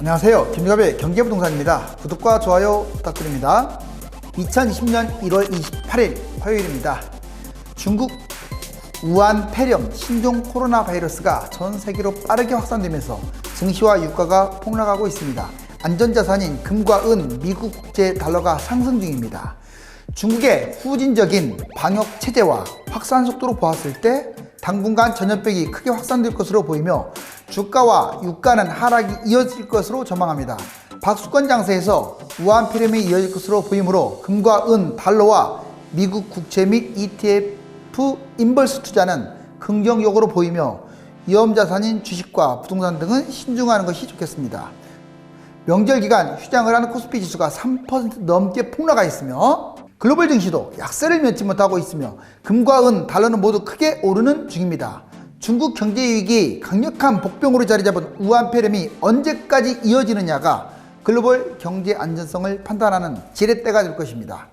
안녕하세요. 김유갑의 경제부동산입니다. 구독과 좋아요 부탁드립니다. 2020년 1월 28일 화요일입니다. 중국 우한 폐렴 신종 코로나 바이러스가 전 세계로 빠르게 확산되면서 증시와 유가가 폭락하고 있습니다. 안전자산인 금과 은, 미국 국제 달러가 상승 중입니다. 중국의 후진적인 방역 체제와 확산 속도로 보았을 때 당분간 전염병이 크게 확산될 것으로 보이며 주가와 유가는 하락이 이어질 것으로 전망합니다. 박수권 장세에서 우한 폐렴이 이어질 것으로 보이므로 금과 은, 달러와 미국 국채 및 ETF 인버스 투자는 긍정적으로 보이며 위험자산인 주식과 부동산 등은 신중하는 것이 좋겠습니다. 명절 기간 휴장을 하는 코스피 지수가 3% 넘게 폭락하 있으며 글로벌 증시도 약세를 면치 못하고 있으며 금과 은, 달러는 모두 크게 오르는 중입니다. 중국 경제위기 강력한 복병으로 자리 잡은 우한 폐렴이 언제까지 이어지느냐가 글로벌 경제 안전성을 판단하는 지렛대가 될 것입니다.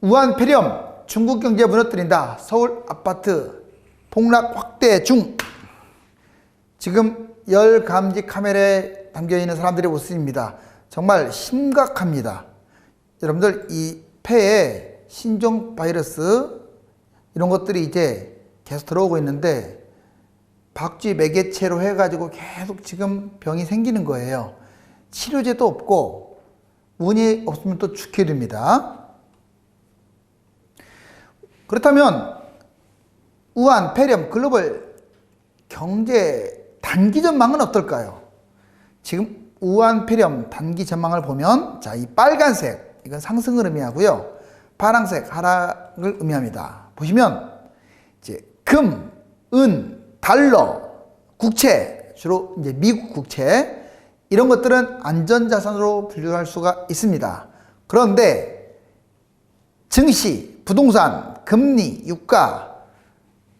우한 폐렴, 중국 경제 무너뜨린다. 서울 아파트 폭락 확대 중. 지금 열 감지 카메라에 담겨있는 사람들의 모습입니다. 정말 심각합니다. 여러분들, 이 폐에 신종 바이러스 이런 것들이 이제 계속 들어오고 있는데 박쥐 매개체로 해가지고 계속 지금 병이 생기는 거예요. 치료제도 없고 운이 없으면 또 죽게 됩니다. 그렇다면 우한 폐렴 글로벌 경제 단기 전망은 어떨까요? 지금 우한 폐렴 단기 전망을 보면, 자, 이 빨간색 이건 상승을 의미하고요, 파란색 하락을 의미합니다. 보시면 이제 금, 은, 달러, 국채, 주로 이제 미국 국채, 이런 것들은 안전자산으로 분류할 수가 있습니다. 그런데 증시, 부동산, 금리, 유가,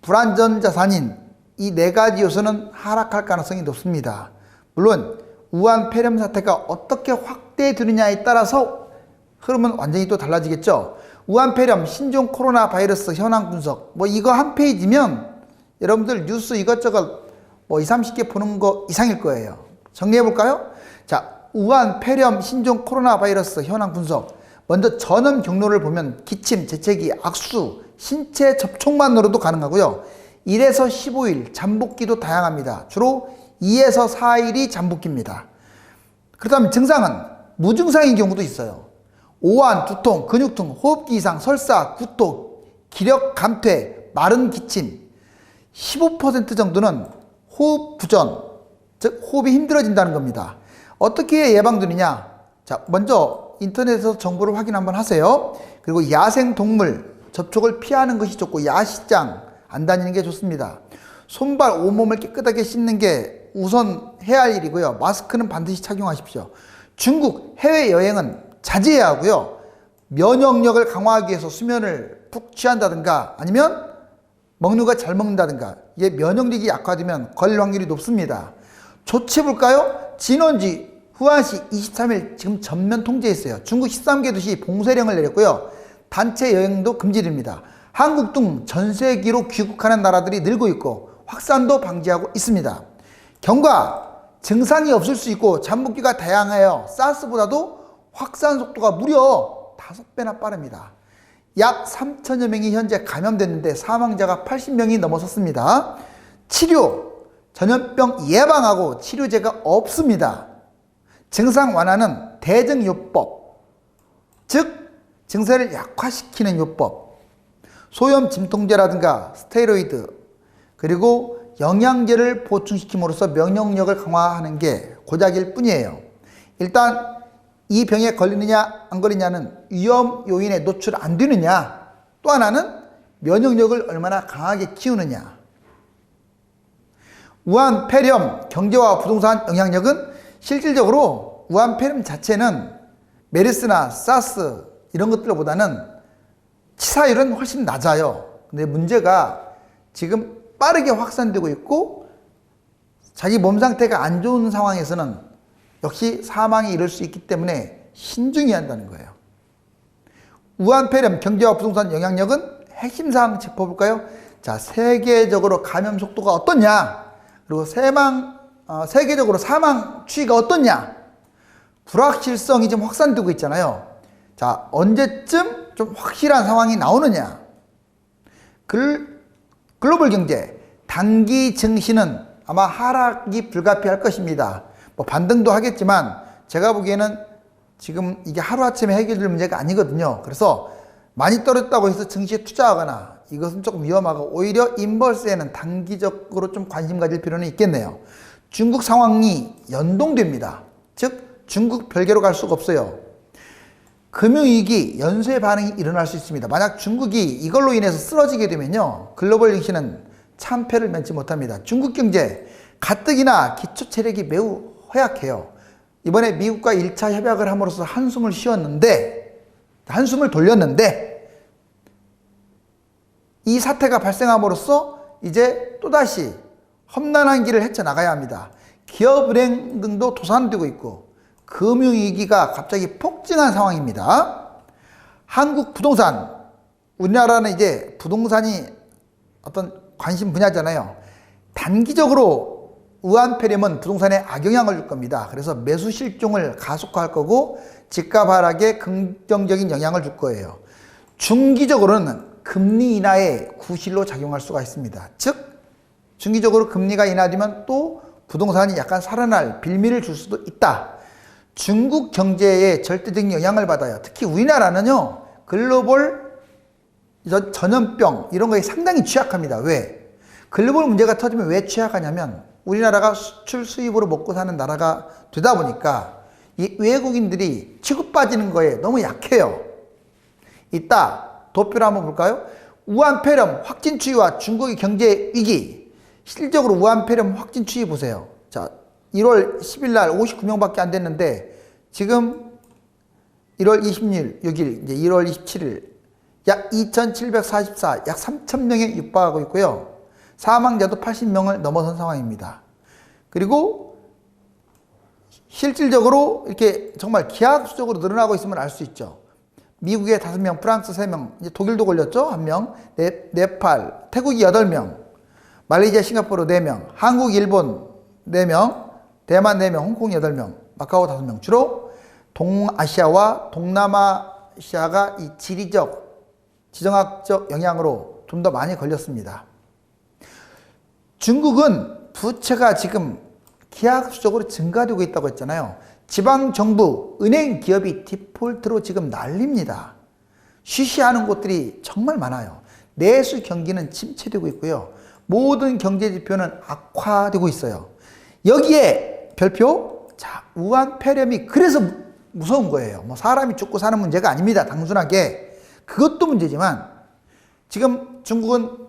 불안전자산인 이 네 가지 요소는 하락할 가능성이 높습니다. 물론 우한 폐렴 사태가 어떻게 확대되느냐에 따라서 흐름은 완전히 또 달라지겠죠. 우한 폐렴 신종 코로나 바이러스 현황 분석, 이거 한 페이지면 여러분들 뉴스 이것저것 20, 30개 보는 거 이상일 거예요. 정리해 볼까요? 자, 우한 폐렴 신종 코로나 바이러스 현황 분석. 먼저 전염 경로를 보면 기침, 재채기, 악수, 신체 접촉만으로도 가능하고요. 1에서 15일, 잠복기도 다양합니다. 주로 2에서 4일이 잠복기입니다. 그렇다면 증상은 무증상인 경우도 있어요. 오한, 두통, 근육통, 호흡기 이상, 설사, 구토, 기력 감퇴, 마른 기침. 15% 정도는 호흡 부전, 즉 호흡이 힘들어진다는 겁니다. 어떻게 예방되느냐? 자, 먼저 인터넷에서 정보를 확인 한번 하세요. 그리고 야생 동물 접촉을 피하는 것이 좋고 야시장 안 다니는 게 좋습니다. 손발, 온몸을 깨끗하게 씻는 게 우선 해야 할 일이고요. 마스크는 반드시 착용하십시오. 중국 해외여행은 자제해야 하고요. 면역력을 강화하기 위해서 수면을 푹 취한다든가 아니면 먹는 거 잘 먹는다든가, 이게 면역력이 약화되면 걸릴 확률이 높습니다. 조치 볼까요? 진원지 후한시 23일 지금 전면 통제했어요. 중국 13개 도시 봉쇄령을 내렸고요. 단체 여행도 금지됩니다. 한국 등 전 세계로 귀국하는 나라들이 늘고 있고 확산도 방지하고 있습니다. 경과, 증상이 없을 수 있고 잠복기가 다양해요. 사스보다도 확산 속도가 무려 5배나 빠릅니다. 약 3천여 명이 현재 감염됐는데 사망자가 80명이 넘어섰습니다. 치료, 전염병 예방하고 치료제가 없습니다. 증상 완화는 대증요법, 즉 증세를 약화시키는 요법, 소염 진통제라든가 스테로이드, 그리고 영양제를 보충시킴으로써 면역력을 강화하는 게 고작일 뿐이에요. 일단 이 병에 걸리느냐 안 걸리냐는 위험 요인에 노출 안 되느냐, 또 하나는 면역력을 얼마나 강하게 키우느냐. 우한 폐렴 경제와 부동산 영향력은 실질적으로 우한 폐렴 자체는 메르스나 사스 이런 것들보다는 치사율은 훨씬 낮아요. 근데 문제가 지금 빠르게 확산되고 있고 자기 몸 상태가 안 좋은 상황에서는 역시 사망이 이를 수 있기 때문에 신중해야 한다는 거예요. 우한 폐렴 경제와 부동산 영향력은 핵심 사항 짚어볼까요? 자, 세계적으로 감염 속도가 어떻냐, 그리고 사망 세계적으로 사망 추이가 어떻냐? 불확실성이 좀 확산되고 있잖아요. 자, 언제쯤 좀 확실한 상황이 나오느냐? 글로벌 경제 단기 증시는 아마 하락이 불가피할 것입니다. 뭐 반등도 하겠지만 제가 보기에는 지금 이게 하루아침에 해결될 문제가 아니거든요. 그래서 많이 떨어졌다고 해서 증시에 투자하거나 이것은 조금 위험하고 오히려 인버스에는 단기적으로 좀 관심 가질 필요는 있겠네요. 중국 상황이 연동됩니다. 즉 중국 별개로 갈 수가 없어요. 금융위기 연쇄 반응이 일어날 수 있습니다. 만약 중국이 이걸로 인해서 쓰러지게 되면요, 글로벌 증시는 참패를 면치 못합니다. 중국 경제 가뜩이나 기초 체력이 매우 허약해요. 이번에 미국과 1차 협약을 함으로써 한숨을 돌렸는데 이 사태가 발생함으로써 이제 또다시 험난한 길을 헤쳐나가야 합니다. 기업은행 등도 도산되고 있고 금융위기가 갑자기 폭증한 상황입니다. 한국 부동산, 우리나라는 이제 부동산이 어떤 관심 분야잖아요. 단기적으로 우한폐렴은 부동산에 악영향을 줄 겁니다. 그래서 매수 실종을 가속화할 거고 집값 하락에 긍정적인 영향을 줄 거예요. 중기적으로는 금리 인하에 구실로 작용할 수가 있습니다. 즉 중기적으로 금리가 인하되면 또 부동산이 약간 살아날 빌미를 줄 수도 있다. 중국 경제에 절대적인 영향을 받아요. 특히 우리나라는요, 글로벌 전염병 이런 거에 상당히 취약합니다. 왜? 글로벌 문제가 터지면 왜 취약하냐면 우리나라가 수출 수입으로 먹고 사는 나라가 되다 보니까 이 외국인들이 취급 빠지는 거에 너무 약해요. 이따 도표를 한번 볼까요? 우한폐렴 확진 추이와 중국의 경제 위기. 실질적으로 우한폐렴 확진 추이 보세요. 자, 1월 10일 날 59명밖에 안 됐는데 지금 1월 26일, 이제 1월 27일 약 2,744, 약 3,000명에 육박하고 있고요. 사망자도 80명을 넘어선 상황입니다. 그리고 실질적으로 이렇게 정말 기하급수적으로 늘어나고 있으면 알 수 있죠. 미국에 5명, 프랑스 3명, 이제 독일도 걸렸죠? 1명, 네팔, 태국이 8명, 말레이시아, 싱가포르 4명, 한국, 일본 4명, 대만 4명, 홍콩 8명, 마카오 5명. 주로 동아시아와 동남아시아가 이 지리적, 지정학적 영향으로 좀 더 많이 걸렸습니다. 중국은 부채가 지금 기하급수적으로 증가되고 있다고 했잖아요. 지방정부, 은행 기업이 디폴트로 지금 난립니다. 쉬쉬하는 곳들이 정말 많아요. 내수 경기는 침체되고 있고요. 모든 경제 지표는 악화되고 있어요. 여기에 별표, 자, 우한폐렴이 그래서 무서운 거예요. 뭐 사람이 죽고 사는 문제가 아닙니다. 단순하게. 그것도 문제지만 지금 중국은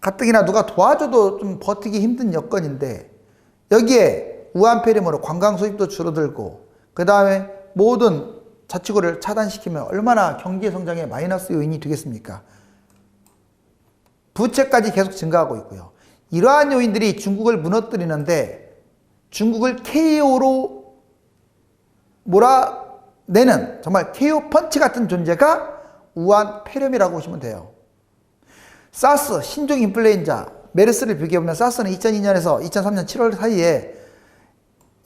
가뜩이나 누가 도와줘도 좀 버티기 힘든 여건인데 여기에 우한폐렴으로 관광 수입도 줄어들고 그 다음에 모든 자치구를 차단시키면 얼마나 경제 성장에 마이너스 요인이 되겠습니까? 부채까지 계속 증가하고 있고요. 이러한 요인들이 중국을 무너뜨리는데 중국을 KO로 몰아내는 정말 KO 펀치 같은 존재가 우한폐렴이라고 보시면 돼요. 사스, 신종 인플루엔자, 메르스를 비교해보면 사스는 2002년에서 2003년 7월 사이에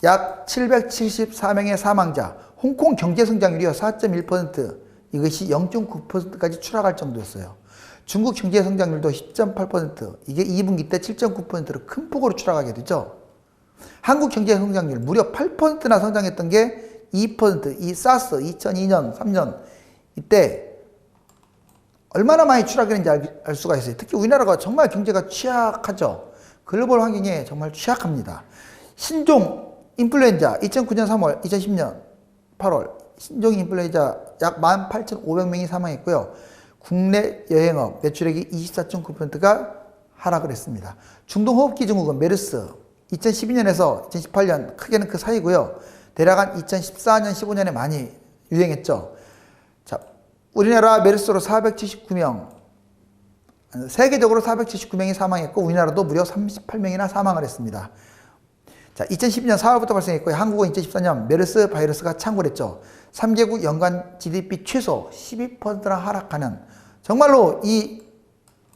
약 774명의 사망자, 홍콩 경제성장률이요 4.1%, 이것이 0.9%까지 추락할 정도였어요. 중국 경제성장률도 10.8%, 이게 2분기 때 7.9%로 큰 폭으로 추락하게 되죠. 한국 경제성장률 무려 8%나 성장했던 게 2%, 이 사스 2002년, 3년 이때 얼마나 많이 추락했는지 알 수가 있어요. 특히 우리나라가 정말 경제가 취약하죠. 글로벌 환경에 정말 취약합니다. 신종 인플루엔자 2009년 3월, 2010년 8월 신종 인플루엔자 약 18,500명이 사망했고요. 국내 여행업 매출액이 24.9%가 하락을 했습니다. 중동호흡기 증후군 메르스 2012년에서 2018년 크게는 그 사이고요. 대략 한 2014년, 15년에 많이 유행했죠. 자, 우리나라 메르스로 479명, 세계적으로 479명이 사망했고 우리나라도 무려 38명이나 사망을 했습니다. 자, 2012년 4월부터 발생했고요. 한국은 2014년 메르스 바이러스가 창궐했죠. 3개국 연간 GDP 최소 12%나 하락하는 정말로 이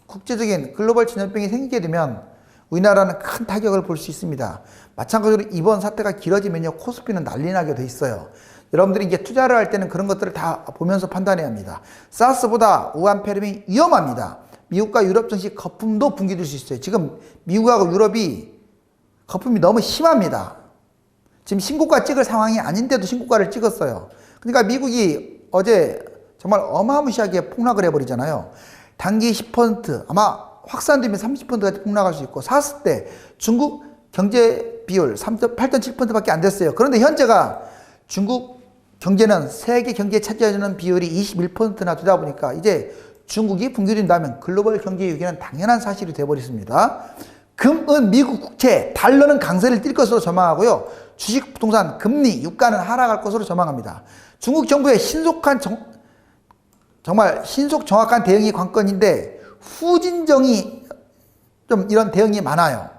국제적인 글로벌 전염병이 생기게 되면 우리나라는 큰 타격을 볼 수 있습니다. 마찬가지로 이번 사태가 길어지면요, 코스피는 난리 나게 돼 있어요. 여러분들이 이제 투자를 할 때는 그런 것들을 다 보면서 판단해야 합니다. 사스보다 우한폐렴이 위험합니다. 미국과 유럽 증시 거품도 붕괴될 수 있어요. 지금 미국하고 유럽이 거품이 너무 심합니다. 지금 신고가 찍을 상황이 아닌데도 신고가를 찍었어요. 그러니까 미국이 어제 정말 어마무시하게 폭락을 해버리잖아요. 단기 10% 아마 확산되면 30%까지 폭락할 수 있고, 샀을 때 중국 경제 비율 8.7%밖에 안 됐어요. 그런데 현재가 중국 경제는 세계 경제에 차지하는 비율이 21%나 되다 보니까 이제 중국이 붕괴된다면 글로벌 경제 위기는 당연한 사실이 되어버렸습니다. 금, 은, 미국 국채, 달러는 강세를 띨 것으로 전망하고요. 주식, 부동산, 금리, 유가는 하락할 것으로 전망합니다. 중국 정부의 정말 신속 정확한 대응이 관건인데 후진정이 좀 이런 대응이 많아요.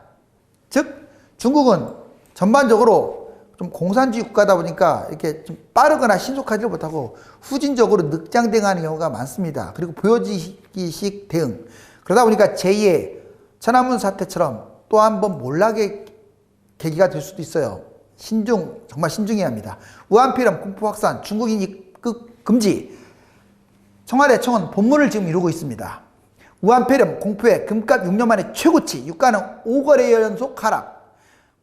즉 중국은 전반적으로 좀 공산주의 국가다 보니까 이렇게 좀 빠르거나 신속하지 못하고 후진적으로 늑장 대응하는 경우가 많습니다. 그리고 보여주기식 대응. 그러다 보니까 제2의 천안문 사태처럼 또 한 번 몰락의 계기가 될 수도 있어요. 정말 신중해야 합니다. 우한폐렴 공포 확산, 중국인 입국 금지. 청와대 청원 본문을 지금 이루고 있습니다. 우한폐렴 공포에 금값 6년 만에 최고치, 유가는 5거래 연속 하락.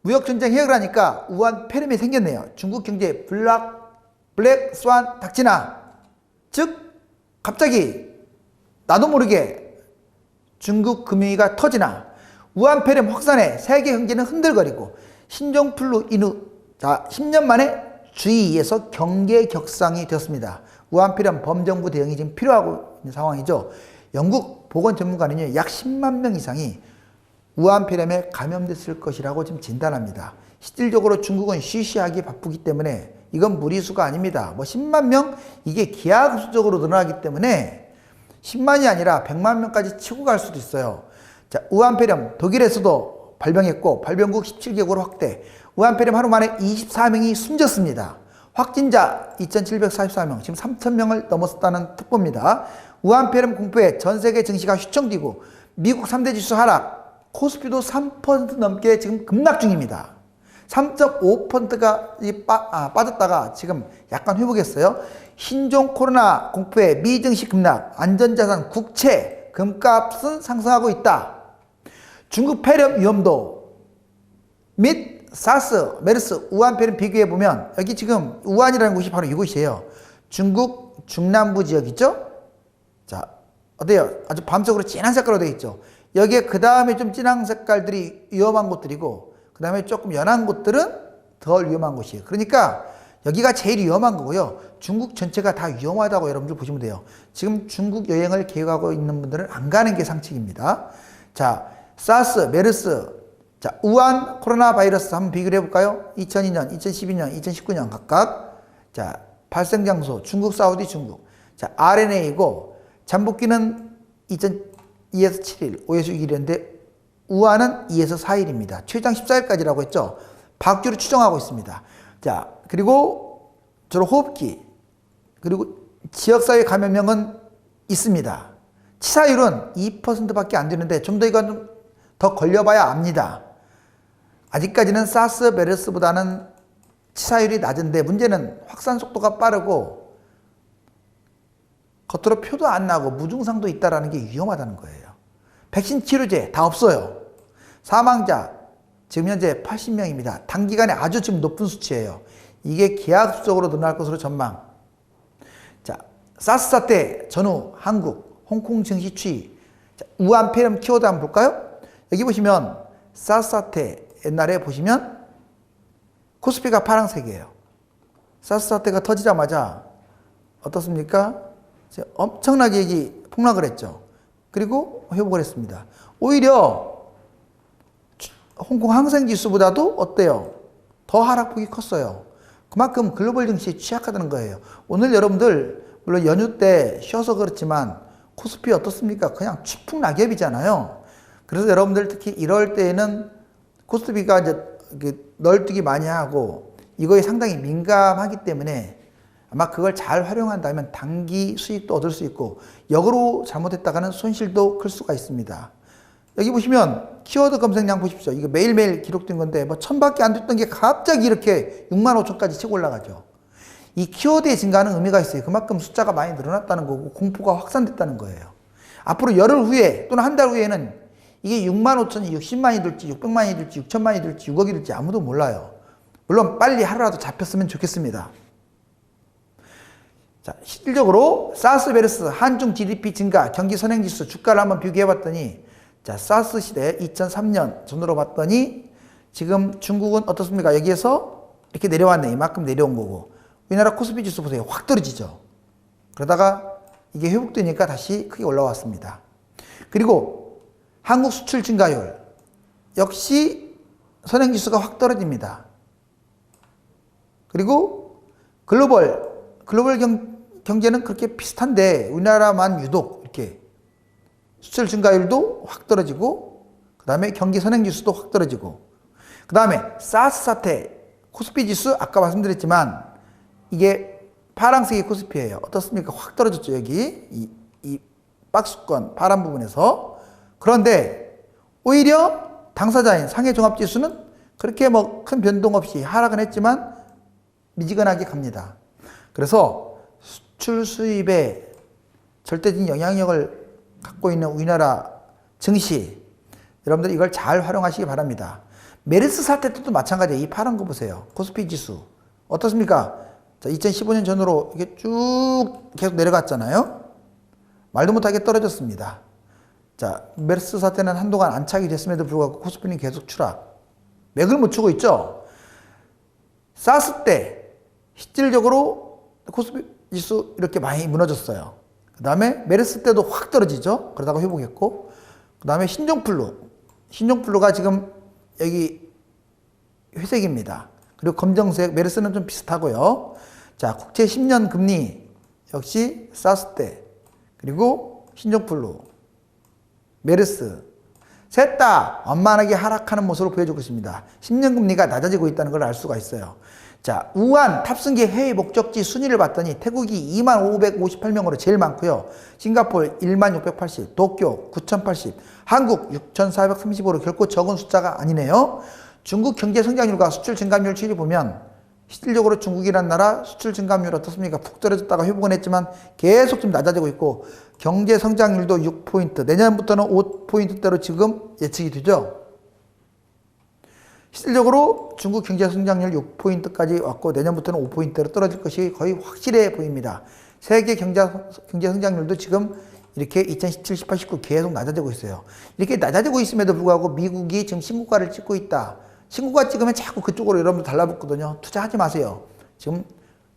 무역전쟁 해결하니까 우한폐렴이 생겼네요. 중국 경제에 블랙 스완 닥치나. 즉 갑자기 나도 모르게 중국 금융위기가 터지나. 우한폐렴 확산에 세계 경제는 흔들거리고 신종플루 인후 10년 만에 주위에서 경계 격상이 되었습니다. 우한폐렴 범정부 대응이 지금 필요하고 있는 상황이죠. 영국 보건 전문가는요, 약 10만 명 이상이 우한폐렴에 감염됐을 것이라고 지금 진단합니다. 실질적으로 중국은 쉬쉬하기 바쁘기 때문에 이건 무리수가 아닙니다. 10만 명, 이게 기하급수적으로 늘어나기 때문에 10만이 아니라 100만 명까지 치고 갈 수도 있어요. 자, 우한폐렴 독일에서도 발병했고 발병국 17개국으로 확대. 우한폐렴 하루 만에 24명이 숨졌습니다. 확진자 2,744명, 지금 3,000명을 넘었다는 특보입니다. 우한폐렴 공포에 전 세계 증시가 휘청뛰고 미국 3대 지수 하락, 코스피도 3% 넘게 지금 급락 중입니다. 3.5%가 빠졌다가 지금 약간 회복했어요. 신종 코로나 공포에 미 증시 급락, 안전자산 국채, 금값은 상승하고 있다. 중국 폐렴 위험도 및 사스, 메르스, 우한폐렴 비교해보면 여기 지금 우한이라는 곳이 바로 이곳이에요. 중국 중남부 지역이죠. 자, 어때요? 아주 밤색으로 진한 색깔로 되어 있죠. 여기에 그 다음에 좀 진한 색깔들이 위험한 곳들이고 그 다음에 조금 연한 곳들은 덜 위험한 곳이에요. 그러니까 여기가 제일 위험한 거고요. 중국 전체가 다 위험하다고 여러분들 보시면 돼요. 지금 중국 여행을 계획하고 있는 분들은 안 가는 게 상책입니다. 자, 사스, 메르스, 자, 우한 코로나 바이러스 한번 비교를 해볼까요? 2002년, 2012년, 2019년 각각. 자, 발생 장소, 중국, 사우디, 중국. 자, RNA이고, 잠복기는 2에서 7일, 5에서 6일인데, 우한은 2에서 4일입니다. 최장 14일까지라고 했죠. 박주를 추정하고 있습니다. 자, 그리고 주로 호흡기, 그리고 지역사회 감염력은 있습니다. 치사율은 2%밖에 안 되는데, 좀 더 이건 더 걸려봐야 압니다. 아직까지는 사스, 메르스보다는 치사율이 낮은데 문제는 확산 속도가 빠르고 겉으로 표도 안 나고 무증상도 있다는 게 위험하다는 거예요. 백신 치료제 다 없어요. 사망자 지금 현재 80명입니다. 단기간에 아주 지금 높은 수치예요. 이게 기하급수적으로 늘어날 것으로 전망. 자, 사스 사태 전후 한국, 홍콩 증시 추이. 자, 우한폐렴 키워드 한번 볼까요? 여기 보시면 사스 사태 옛날에 보시면 코스피가 파란색이에요. 사스 사태가 터지자마자 어떻습니까? 엄청나게 여기 폭락을 했죠. 그리고 회복을 했습니다. 오히려 홍콩 항생지수보다도 어때요? 더 하락폭이 컸어요. 그만큼 글로벌 증시에 취약하다는 거예요. 오늘 여러분들 물론 연휴 때 쉬어서 그렇지만 코스피 어떻습니까? 그냥 추풍낙엽이잖아요. 그래서 여러분들 특히 이럴 때에는 코스피가 이제 널뛰기 많이 하고 이거에 상당히 민감하기 때문에 아마 그걸 잘 활용한다면 단기 수익도 얻을 수 있고 역으로 잘못했다가는 손실도 클 수가 있습니다. 여기 보시면 키워드 검색량 보십시오. 이거 매일매일 기록된 건데 뭐 1000밖에 안 됐던 게 갑자기 이렇게 65,000까지 치고 올라가죠. 이 키워드의 증가는 의미가 있어요. 그만큼 숫자가 많이 늘어났다는 거고 공포가 확산됐다는 거예요. 앞으로 열흘 후에 또는 한 달 후에는 이게 65,000이 60만이 될지 600만이 될지 6천만이 될지 6억이 될지 아무도 몰라요. 물론 빨리 하루라도 잡혔으면 좋겠습니다. 자, 실질적으로 사스 베르스 한중 GDP 증가, 경기 선행지수 주가를 한번 비교해 봤더니 자, 사스 시대 2003년 전으로 봤더니 지금 중국은 어떻습니까? 여기에서 이렇게 내려왔네. 이만큼 내려온 거고. 우리나라 코스피 지수 보세요. 확 떨어지죠. 그러다가 이게 회복되니까 다시 크게 올라왔습니다. 그리고 한국 수출 증가율 역시 선행지수가 확 떨어집니다. 그리고 글로벌 경제는 그렇게 비슷한데 우리나라만 유독 이렇게 수출 증가율도 확 떨어지고 그 다음에 경기 선행지수도 확 떨어지고 그 다음에 사스 사태 코스피 지수 아까 말씀드렸지만 이게 파란색이 코스피예요. 어떻습니까? 확 떨어졌죠. 여기 이 박스권 파란 부분에서. 그런데 오히려 당사자인 상해종합지수는 그렇게 뭐 큰 변동 없이 하락은 했지만 미지근하게 갑니다. 그래서 수출 수입에 절대적인 영향력을 갖고 있는 우리나라 증시 여러분들 이걸 잘 활용하시기 바랍니다. 메르스 사태 때도 마찬가지예요. 이 파란 거 보세요. 코스피 지수 어떻습니까? 자, 2015년 전으로 이게 쭉 계속 내려갔잖아요. 말도 못하게 떨어졌습니다. 자, 메르스 사태는 한동안 안착이 됐음에도 불구하고 코스피는 계속 추락. 맥을 못 추고 있죠. 사스 때 실질적으로 코스피 지수 이렇게 많이 무너졌어요. 그 다음에 메르스 때도 확 떨어지죠. 그러다가 회복했고 그 다음에 신종플루가 지금 여기 회색입니다. 그리고 검정색 메르스는 좀 비슷하고요. 자, 국채 10년 금리 역시 사스 때 그리고 신종플루 메르스 셋 다 완만하게 하락하는 모습을 보여주고 있습니다. 10년 금리가 낮아지고 있다는 걸 알 수가 있어요. 자, 우한 탑승기 해외 목적지 순위를 봤더니 태국이 2558명으로 제일 많고요. 싱가포르 1680, 도쿄 9080, 한국 6435로 결코 적은 숫자가 아니네요. 중국 경제 성장률과 수출 증가율 추이를 보면 실질적으로 중국이라는 나라 수출 증가율 어떻습니까? 푹 떨어졌다가 회복은 했지만 계속 좀 낮아지고 있고 경제 성장률도 6포인트, 내년부터는 5포인트대로 지금 예측이 되죠. 실질적으로 중국 경제 성장률 6포인트까지 왔고 내년부터는 5포인트대로 떨어질 것이 거의 확실해 보입니다. 세계 경제 성장률도 지금 이렇게 2017, 18, 19 계속 낮아지고 있어요. 이렇게 낮아지고 있음에도 불구하고 미국이 지금 신고가를 찍고 있다. 신고가 찍으면 자꾸 그쪽으로 여러분들 달라붙거든요. 투자하지 마세요. 지금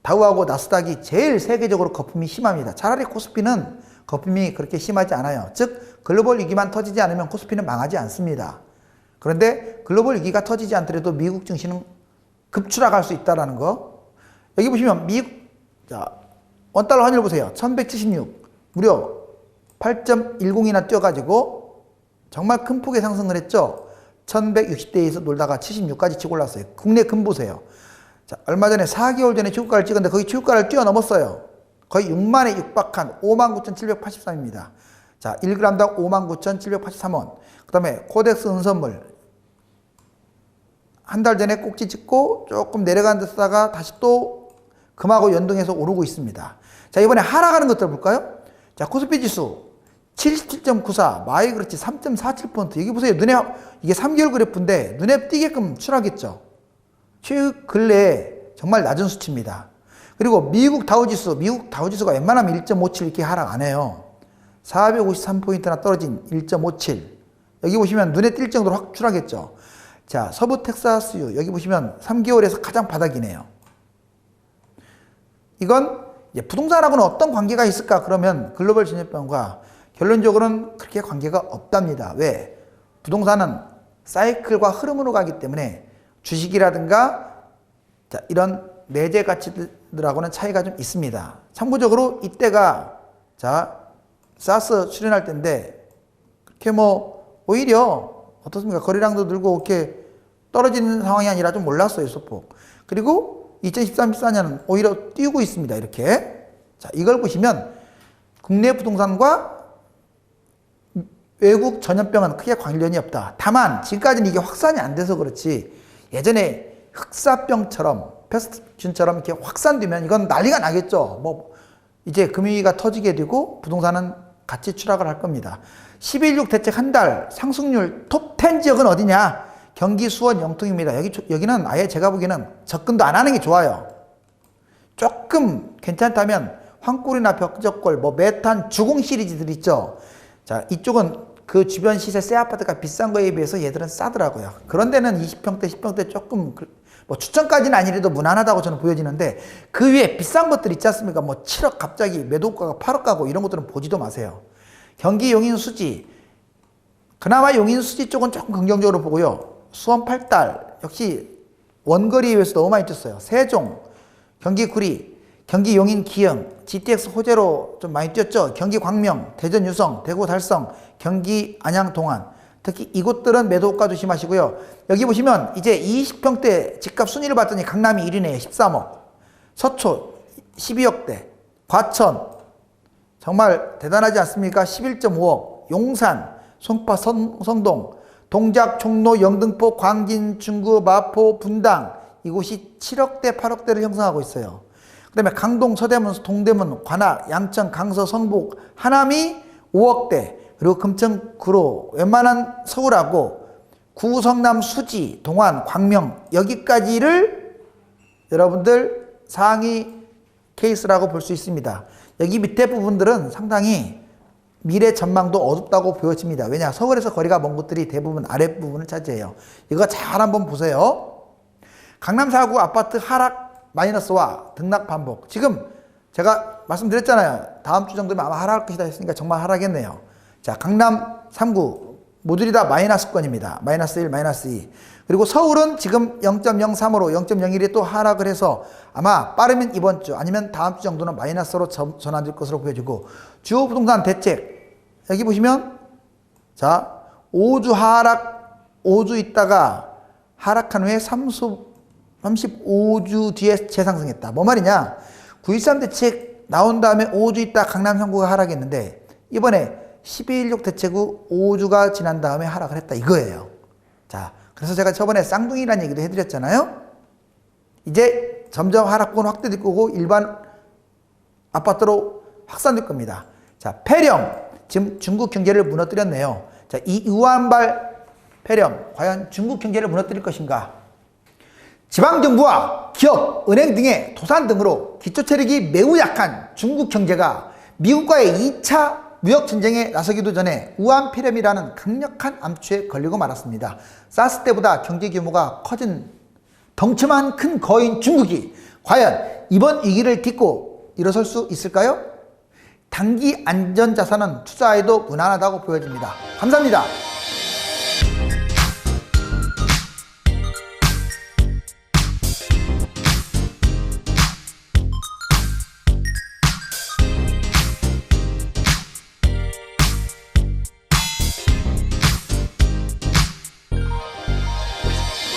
다우하고 나스닥이 제일 세계적으로 거품이 심합니다. 차라리 코스피는 거품이 그렇게 심하지 않아요. 즉 글로벌 위기만 터지지 않으면 코스피는 망하지 않습니다. 그런데 글로벌 위기가 터지지 않더라도 미국 증시는 급추락할 수 있다는 거. 여기 보시면 미국 자, 원달러 환율 보세요. 1176 무려 8.10이나 뛰어가지고 정말 큰 폭의 상승을 했죠. 1160대에서 놀다가 76까지 치고 올랐어요. 국내 금 보세요. 자, 얼마 전에 4개월 전에 최고가를 찍었는데 거의 최고가를 뛰어넘었어요. 거의 6만에 육박한 59,783입니다. 자, 1g당 59,783원. 그 다음에 코덱스 은선물. 한 달 전에 꼭지 찍고 조금 내려간 데다가 다시 또 금하고 연동해서 오르고 있습니다. 자, 이번에 하락하는 것들 볼까요? 자, 코스피 지수 77.94, 마이그렇지 3.47%. 여기 보세요. 이게 3개월 그래프인데 눈에 띄게끔 추락했죠. 근래에 정말 낮은 수치입니다. 그리고 미국 다우지수가 웬만하면 1.57 이렇게 하락 안 해요. 453포인트나 떨어진 1.57. 여기 보시면 눈에 띌 정도로 확 추락했죠. 자, 서부 텍사스유 여기 보시면 3개월에서 가장 바닥이네요. 이건 이제 부동산하고는 어떤 관계가 있을까? 그러면 글로벌 전염병과 결론적으로는 그렇게 관계가 없답니다. 왜? 부동산은 사이클과 흐름으로 가기 때문에 주식이라든가 자, 이런 내재 가치들하고는 차이가 좀 있습니다. 참고적으로 이때가 자, 사스 출현할 때인데 그렇게 뭐 오히려 어떻습니까? 거래량도 늘고 이렇게 떨어지는 상황이 아니라 좀 올랐어요, 소폭. 그리고 2013, 14년은 오히려 뛰고 있습니다. 이렇게. 자, 이걸 보시면 국내 부동산과 외국 전염병은 크게 관련이 없다. 다만 지금까지는 이게 확산이 안 돼서 그렇지 예전에 흑사병처럼 패스트균처럼 이렇게 확산되면 이건 난리가 나겠죠. 뭐 이제 금융위기가 터지게 되고 부동산은 같이 추락을 할 겁니다. 11.6 대책 한 달 상승률 톱10 지역은 어디냐? 경기, 수원, 영통입니다. 여기는 아예 제가 보기에는 접근도 안 하는 게 좋아요. 조금 괜찮다면 황골이나 벽적골, 뭐 메탄, 주공 시리즈들 있죠. 자, 이쪽은 그 주변 시세 새 아파트가 비싼 거에 비해서 얘들은 싸더라고요. 그런 데는 20평대, 10평대 조금 뭐 추천까지는 아니래도 무난하다고 저는 보여지는데 그 위에 비싼 것들 있지 않습니까? 뭐 7억 갑자기 매도가가 8억 가고 이런 것들은 보지도 마세요. 경기 용인 수지, 그나마 용인 수지 쪽은 조금 긍정적으로 보고요. 수원 8달 역시 원거리에 비해서 너무 많이 뛰었어요. 세종, 경기 구리, 경기 용인 기흥, GTX 호재로 좀 많이 뛰었죠. 경기 광명, 대전 유성, 대구 달성, 경기 안양 동안, 특히 이곳들은 매도가 조심하시고요. 여기 보시면 이제 20평대 집값 순위를 봤더니 강남이 1위네요. 13억, 서초 12억대, 과천 정말 대단하지 않습니까? 11.5억, 용산, 송파, 성동, 동작, 종로, 영등포, 광진, 중구, 마포, 분당 이곳이 7억대, 8억대를 형성하고 있어요. 그 다음에 강동, 서대문, 동대문, 관악, 양천, 강서, 성북, 하남이 5억대, 그리고 금천, 구로, 웬만한 서울하고 구, 성남, 수지, 동안, 광명 여기까지를 여러분들 상위 케이스라고 볼 수 있습니다. 여기 밑에 부분들은 상당히 미래 전망도 어둡다고 보여집니다. 왜냐? 서울에서 거리가 먼 곳들이 대부분 아랫부분을 차지해요. 이거 잘 한번 보세요. 강남 4구 아파트 하락 마이너스와 등락 반복. 지금 제가 말씀드렸잖아요. 다음 주 정도면 아마 하락할 것이다 했으니까 정말 하락했네요. 자, 강남 3구 모듈이 다 마이너스권입니다. 마이너스 1, 마이너스 2. 그리고 서울은 지금 0.03으로 0.01이 또 하락을 해서 아마 빠르면 이번 주 아니면 다음 주 정도는 마이너스로 전환될 것으로 보여지고 주요 부동산 대책 여기 보시면 자 5주 하락 5주 있다가 하락한 후에 35주 뒤에 재상승했다. 뭐 말이냐? 9.13 대책 나온 다음에 5주 있다 강남 3구가 하락했는데 이번에 12.16 대책 후 5주가 지난 다음에 하락을 했다 이거예요. 자, 그래서 제가 저번에 쌍둥이라는 얘기도 해드렸잖아요. 이제 점점 하락권 확대될 거고 일반 아파트로 확산될 겁니다. 자, 폐렴 지금 중국 경제를 무너뜨렸네요. 자, 이 우한발 폐렴 과연 중국 경제를 무너뜨릴 것인가? 지방정부와 기업, 은행 등의 도산 등으로 기초체력이 매우 약한 중국 경제가 미국과의 2차 무역전쟁에 나서기도 전에 우한폐렴이라는 강력한 암초에 걸리고 말았습니다. 사스 때보다 경제 규모가 커진 덩치만 큰 거인 중국이 과연 이번 위기를 딛고 일어설 수 있을까요? 단기 안전자산은 투자에도 무난하다고 보여집니다. 감사합니다.